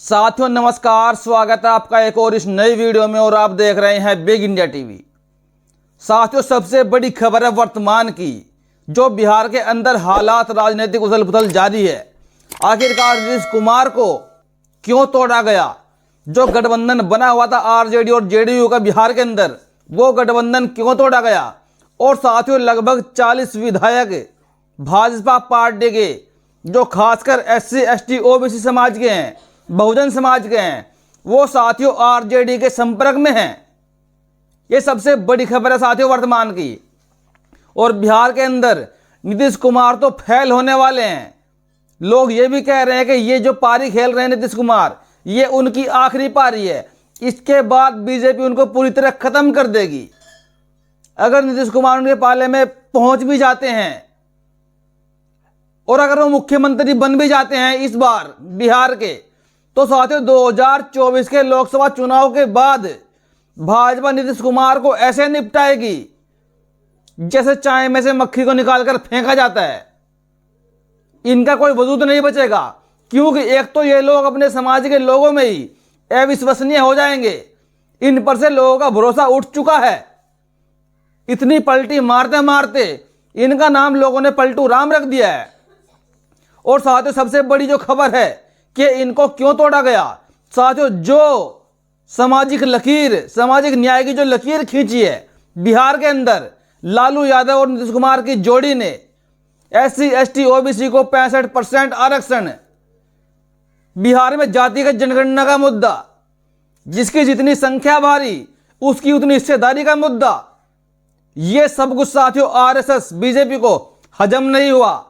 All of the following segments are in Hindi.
साथियों नमस्कार, स्वागत है आपका एक और इस नई वीडियो में और आप देख रहे हैं बिग इंडिया टीवी। साथियों सबसे बड़ी खबर है वर्तमान की, जो बिहार के अंदर हालात राजनीतिक उथल पुथल जारी है। आखिरकार नीतीश कुमार को क्यों तोड़ा गया? जो गठबंधन बना हुआ था आरजेडी और जेडीयू का बिहार के अंदर, वो गठबंधन क्यों तोड़ा गया? और साथियों लगभग 40 विधायक भाजपा पार्टी के, जो खासकर एससी एसटी ओबीसी समाज के हैं, बहुजन समाज के हैं, वो साथियों आरजेडी के संपर्क में हैं। ये सबसे बड़ी खबर है साथियों वर्तमान की। और बिहार के अंदर नीतीश कुमार तो फेल होने वाले हैं। लोग ये भी कह रहे हैं कि ये जो पारी खेल रहे हैं नीतीश कुमार, ये उनकी आखिरी पारी है। इसके बाद बीजेपी उनको पूरी तरह खत्म कर देगी। अगर नीतीश कुमार उनके पाले में पहुंच भी जाते हैं और अगर वो मुख्यमंत्री बन भी जाते हैं इस बार बिहार के, तो साथियों 2024 के लोकसभा चुनाव के बाद भाजपा नीतीश कुमार को ऐसे निपटाएगी जैसे चाय में से मक्खी को निकालकर फेंका जाता है। इनका कोई वजूद नहीं बचेगा, क्योंकि एक तो ये लोग अपने समाज के लोगों में ही अविश्वसनीय हो जाएंगे। इन पर से लोगों का भरोसा उठ चुका है। इतनी पलटी मारते मारते इनका नाम लोगों ने पलटू राम रख दिया है। और साथियों सबसे बड़ी जो खबर है कि इनको क्यों तोड़ा गया, साथियों जो सामाजिक लकीर, सामाजिक न्याय की जो लकीर खींची है बिहार के अंदर, लालू यादव और नीतीश कुमार की जोड़ी ने एससी एसटी ओबीसी को 65% आरक्षण, बिहार में जातिगत जनगणना का मुद्दा, जिसकी जितनी संख्या भारी उसकी उतनी हिस्सेदारी का मुद्दा, ये सब कुछ साथियों आरएसएस बीजेपी को हजम नहीं हुआ।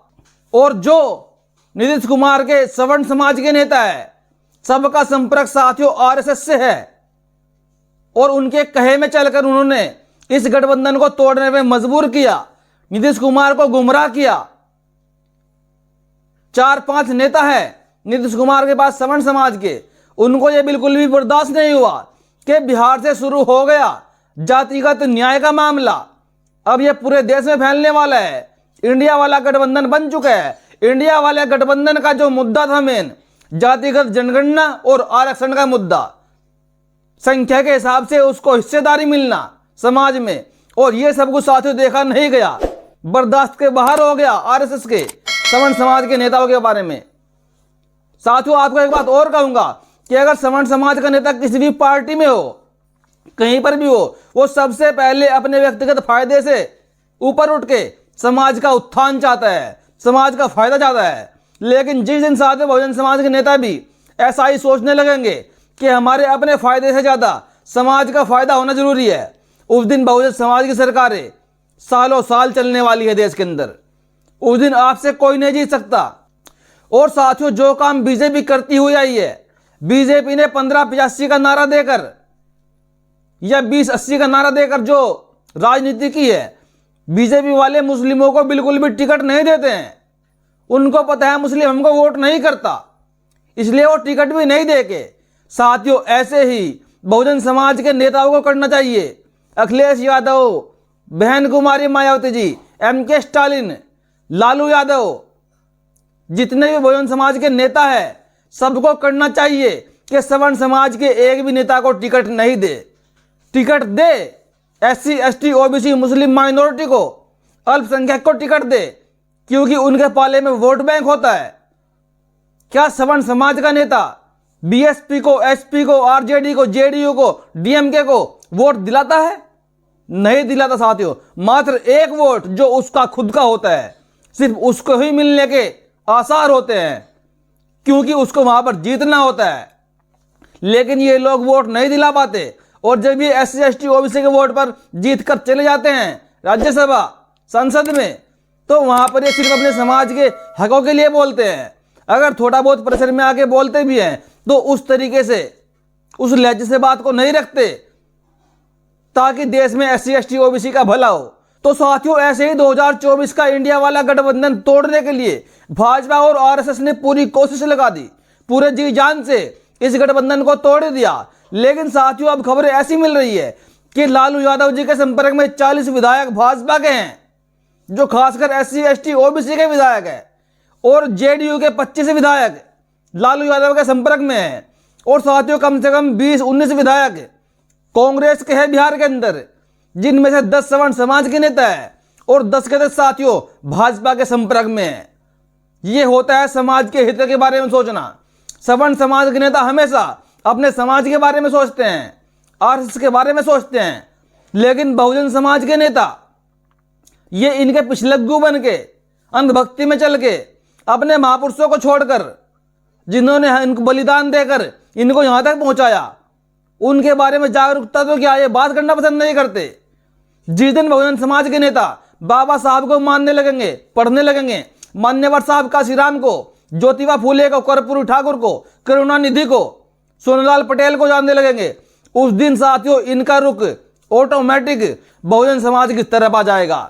और जो नीतीश कुमार के सवर्ण समाज के नेता है, सबका संपर्क साथियों आरएसएस से है और उनके कहे में चलकर उन्होंने इस गठबंधन को तोड़ने में मजबूर किया, नीतीश कुमार को गुमराह किया। 4-5 नेता है नीतीश कुमार के पास सवर्ण समाज के, उनको यह बिल्कुल भी बर्दाश्त नहीं हुआ कि बिहार से शुरू हो गया जातिगत न्याय का मामला, अब यह पूरे देश में फैलने वाला है। इंडिया वाला गठबंधन बन चुका है। इंडिया वाले गठबंधन का जो मुद्दा था मेन, जातिगत जनगणना और आरक्षण का मुद्दा, संख्या के हिसाब से उसको हिस्सेदारी मिलना समाज में, और ये सब कुछ साथियों देखा नहीं गया, बर्दाश्त के बाहर हो गया आरएसएस के सवर्ण समाज के नेताओं के बारे में। साथियों आपको एक बात और कहूंगा कि अगर सवर्ण समाज का नेता किसी भी पार्टी में हो, कहीं पर भी हो, वो सबसे पहले अपने व्यक्तिगत फायदे से ऊपर उठ के समाज का उत्थान चाहता है, समाज का फायदा चाहता है। लेकिन जिस दिन साथियों बहुजन समाज के नेता भी ऐसा ही सोचने लगेंगे कि हमारे अपने फायदे से ज्यादा समाज का फायदा होना जरूरी है, उस दिन बहुजन समाज की सरकारें सालों साल चलने वाली है देश के अंदर। उस दिन आपसे कोई नहीं जीत सकता। और साथियों जो काम बीजेपी करती हुई आई है, बीजेपी ने 1585 का नारा देकर या 2080 का नारा देकर जो राजनीति की है, बीजेपी वाले मुस्लिमों को बिल्कुल भी टिकट नहीं देते हैं। उनको पता है मुस्लिम हमको वोट नहीं करता, इसलिए वो टिकट भी नहीं देके। साथियों ऐसे ही बहुजन समाज के नेताओं को करना चाहिए। अखिलेश यादव, बहन कुमारी मायावती जी, एमके स्टालिन, लालू यादव, जितने भी बहुजन समाज के नेता है, सबको करना चाहिए कि सवर्ण समाज के एक भी नेता को टिकट नहीं दे। टिकट दे SC ST OBC Muslim minority को, अल्पसंख्यक को टिकट दे, क्योंकि उनके पाले में वोट बैंक होता है। क्या सवर्ण समाज का नेता बीएसपी को, एसपी को, आरजेडी को, जेडीयू को, डीएमके को वोट दिलाता है? नहीं दिलाता साथियों। मात्र एक वोट जो उसका खुद का होता है, सिर्फ उसको ही मिलने के आसार होते हैं, क्योंकि उसको वहां पर जीतना होता है। लेकिन ये लोग वोट नहीं दिला पाते, और जब ये एससी एसटी ओबीसी के वोट पर जीत कर चले जाते हैं राज्यसभा संसद में, तो वहां पर ये सिर्फ अपने समाज के हकों के लिए बोलते हैं। अगर थोड़ा बहुत परिसर में आके बोलते भी हैं तो उस तरीके से, उस लहजे से बात को नहीं रखते ताकि देश में एससी एसटी ओबीसी का भला हो। तो साथियों ऐसे ही 2024 का इंडिया वाला गठबंधन तोड़ने के लिए भाजपा और आरएसएस ने पूरी कोशिश लगा दी, पूरे जी जान से इस गठबंधन को तोड़ दिया। लेकिन साथियों अब खबरें ऐसी मिल रही है कि लालू यादव जी के संपर्क में 40 विधायक भाजपा के हैं, जो खासकर एससी एसटी ओबीसी के विधायक है, और जेडीयू के 25 विधायक लालू यादव के संपर्क में हैं। और साथियों कम से कम 20-19 विधायक कांग्रेस के हैं बिहार के अंदर, जिनमें से 10 सवर्ण समाज के नेता है और 10 के 10 साथियों भाजपा के संपर्क में है। ये होता है समाज के हित के बारे में सोचना। सवर्ण समाज के नेता हमेशा अपने समाज के बारे में सोचते हैं, आरएसएस के बारे में सोचते हैं, लेकिन बहुजन समाज के नेता ये इनके पिछलग्गू बन के अंधभक्ति में चल के अपने महापुरुषों को छोड़कर, जिन्होंने इनको बलिदान देकर इनको यहां तक पहुंचाया, उनके बारे में जागरूकता तो क्या ये बात करना पसंद नहीं करते। जिस दिन बहुजन समाज के नेता बाबा साहब को मानने लगेंगे, पढ़ने लगेंगे, मान्यवर साहब काशीराम को, ज्योतिबा फूले को, कर्पूरी ठाकुर को, करुणानिधि को, सोनालाल पटेल को जानने लगेंगे, उस दिन साथियों इनका रुख ऑटोमेटिक बहुजन समाज की तरफ आ जाएगा।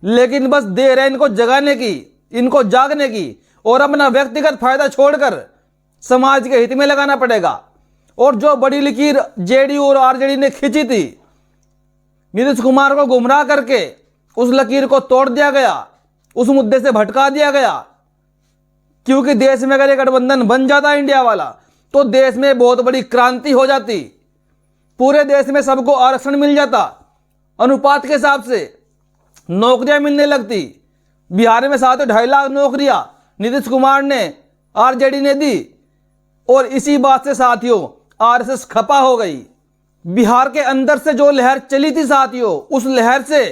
लेकिन बस देर है इनको जगाने की, इनको जागने की, और अपना व्यक्तिगत फायदा छोड़कर समाज के हित में लगाना पड़ेगा। और जो बड़ी लकीर जेडीयू और आरजेडी ने खींची थी, नीतीश कुमार को गुमराह करके उस लकीर को तोड़ दिया गया, उस मुद्दे से भटका दिया गया। क्योंकि देश में अगर एक गठबंधन बन जाता इंडिया वाला, तो देश में बहुत बड़ी क्रांति हो जाती, पूरे देश में सबको आरक्षण मिल जाता, अनुपात के हिसाब से नौकरियां मिलने लगती। बिहार में 2.5 लाख नौकरियां नीतीश कुमार ने, आरजेडी ने दी, और इसी बात से साथियों आरएसएस खपा हो गई। बिहार के अंदर से जो लहर चली थी साथियों, उस लहर से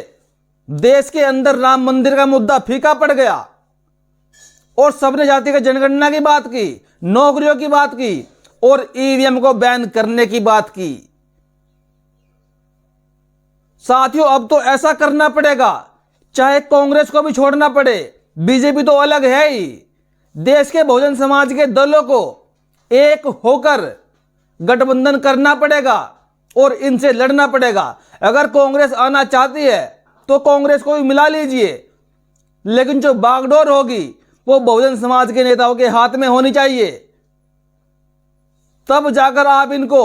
देश के अंदर राम मंदिर का मुद्दा फीका पड़ गया और सबने जाति की जनगणना की बात की, नौकरियों की बात की और ईवीएम को बैन करने की बात की। साथियों अब तो ऐसा करना पड़ेगा, चाहे कांग्रेस को भी छोड़ना पड़े, बीजेपी तो अलग है ही। देश के बहुजन समाज के दलों को एक होकर गठबंधन करना पड़ेगा और इनसे लड़ना पड़ेगा। अगर कांग्रेस आना चाहती है तो कांग्रेस को भी मिला लीजिए, लेकिन जो बागडोर होगी वो बहुजन समाज के नेताओं के हाथ में होनी चाहिए। तब जाकर आप इनको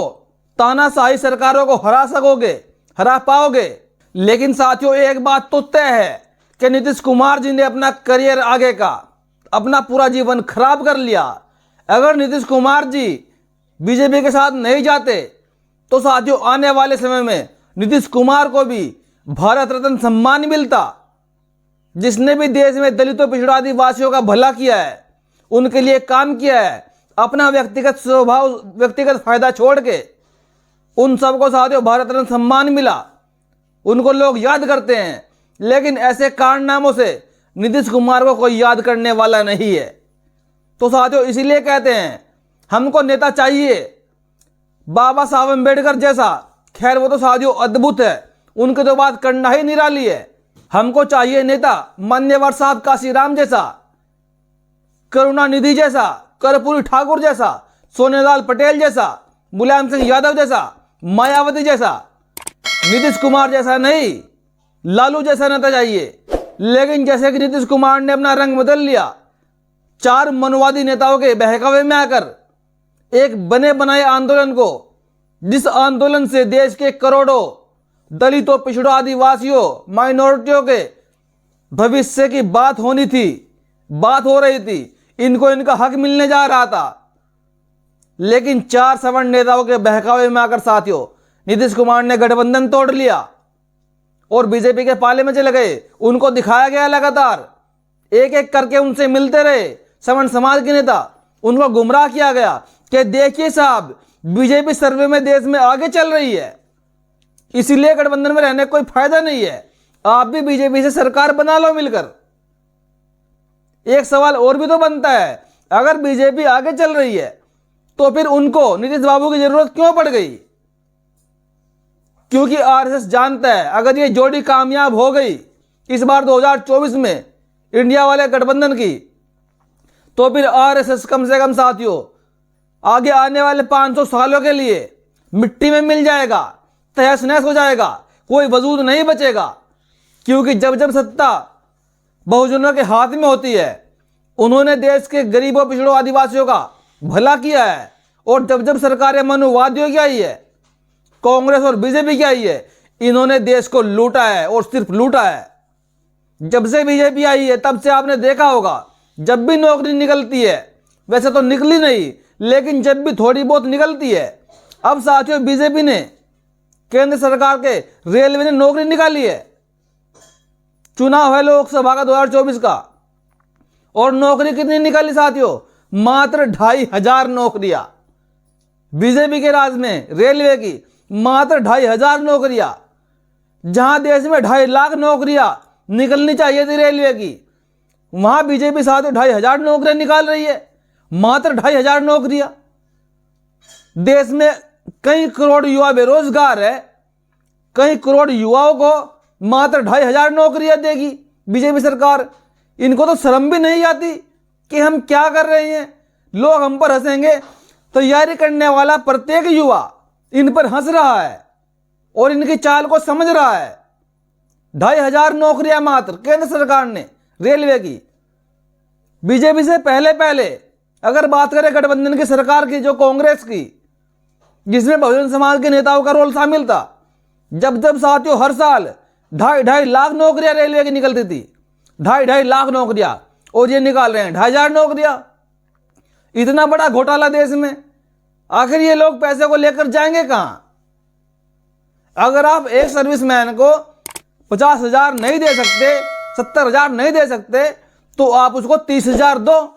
तानाशाही सरकारों को हरा सकोगे, हरा पाओगे। लेकिन साथियों एक बात तो तय है कि नीतीश कुमार जी ने अपना करियर आगे का, अपना पूरा जीवन खराब कर लिया। अगर नीतीश कुमार जी बीजेपी के साथ नहीं जाते तो साथियों आने वाले समय में नीतीश कुमार को भी भारत रत्न सम्मान मिलता। जिसने भी देश में दलितों, पिछड़ा आदिवासियों का भला किया है, उनके लिए काम किया है, अपना व्यक्तिगत स्वभाव, व्यक्तिगत फायदा छोड़ के उन सबको साथियों भारत रत्न सम्मान मिला, उनको लोग याद करते हैं। लेकिन ऐसे कारनामों से नीतीश कुमार को कोई याद करने वाला नहीं है। तो साथियों इसीलिए कहते हैं हमको नेता चाहिए बाबा साहब अम्बेडकर जैसा। खैर वो तो साथियों अद्भुत है, उनकी तो बात करना ही निराली है। हमको चाहिए नेता मान्यवर साहब काशीराम जैसा, करुणानिधि जैसा, कर्पूरी ठाकुर जैसा, सोनेलाल पटेल जैसा, मुलायम सिंह यादव जैसा, मायावती जैसा। नीतीश कुमार जैसा नहीं, लालू जैसा नेता चाहिए। लेकिन जैसे कि नीतीश कुमार ने अपना रंग बदल लिया, 4 मनवादी नेताओं के बहकावे में आकर एक बने बनाए आंदोलन को, जिस आंदोलन से देश के करोड़ों दलितों, पिछड़ों, आदिवासियों, माइनॉरिटियों के भविष्य की बात होनी थी, बात हो रही थी, इनको इनका हक मिलने जा रहा था। लेकिन 4 सवर्ण नेताओं के बहकावे में आकर साथियों नीतीश कुमार ने गठबंधन तोड़ लिया और बीजेपी के पाले में चले गए। उनको दिखाया गया लगातार, एक एक करके उनसे मिलते रहे सवर्ण समाज के नेता, उनको गुमराह किया गया कि देखिए साहब बीजेपी सर्वे में देश में आगे चल रही है, इसीलिए गठबंधन में रहने का कोई फायदा नहीं है, आप भी बीजेपी से सरकार बना लो मिलकर। एक सवाल और भी तो बनता है, अगर बीजेपी आगे चल रही है तो फिर उनको नीतीश बाबू की जरूरत क्यों पड़ गई? क्योंकि आरएसएस जानता है अगर ये जोड़ी कामयाब हो गई इस बार 2024 में इंडिया वाले गठबंधन की, तो फिर आरएसएस कम से कम साथियों आगे आने वाले 500 सालों के लिए मिट्टी में मिल जाएगा, तहस नहस हो जाएगा, कोई वजूद नहीं बचेगा। क्योंकि जब जब सत्ता बहुजनों के हाथ में होती है, उन्होंने देश के गरीबों, पिछड़ों, आदिवासियों का भला किया है। और जब जब सरकारें मनुवादियों की आई है, कांग्रेस और बीजेपी की आई है, इन्होंने देश को लूटा है और सिर्फ लूटा है। जब से बीजेपी आई है तब से आपने देखा होगा जब भी नौकरी निकलती है, वैसे तो निकली नहीं लेकिन जब भी थोड़ी बहुत निकलती है, अब साथियों बीजेपी ने, केंद्र सरकार के रेलवे ने नौकरी निकाली है। चुनाव है लोकसभा का 2024 का, और नौकरी कितनी निकाली साथियों? मात्र 2500 नौकरियां। बीजेपी के राज में रेलवे की मात्र 2500 नौकरियां, जहां देश में 2.5 लाख नौकरियां निकलनी चाहिए थी रेलवे की, वहां बीजेपी साथियों 2500 नौकरियां निकाल रही है। मात्र 2500 नौकरियां। देश में कई करोड़ युवा बेरोजगार है, कई करोड़ युवाओं को मात्र 2500 नौकरियां देगी बीजेपी सरकार। इनको तो शर्म भी नहीं आती कि हम क्या कर रहे हैं। लोग हम पर हंसेंगे, तैयारी करने वाला प्रत्येक युवा इन पर हंस रहा है और इनकी चाल को समझ रहा है। 2500 नौकरियां मात्र केंद्र सरकार ने रेलवे की। बीजेपी से पहले अगर बात करें गठबंधन की सरकार की, जो कांग्रेस की, जिसमें बहुजन समाज के नेताओं का रोल शामिल था, जब साथियों हर साल 2.5 लाख नौकरियां रेलवे की निकलती थी, 2.5 लाख नौकरियां, और ये निकाल रहे हैं 2500 नौकरियां। इतना बड़ा घोटाला देश में, आखिर ये लोग पैसे को लेकर जाएंगे कहां? अगर आप एक सर्विसमैन को 50,000 नहीं दे सकते, 70,000 नहीं दे सकते, तो आप उसको 30,000 दो।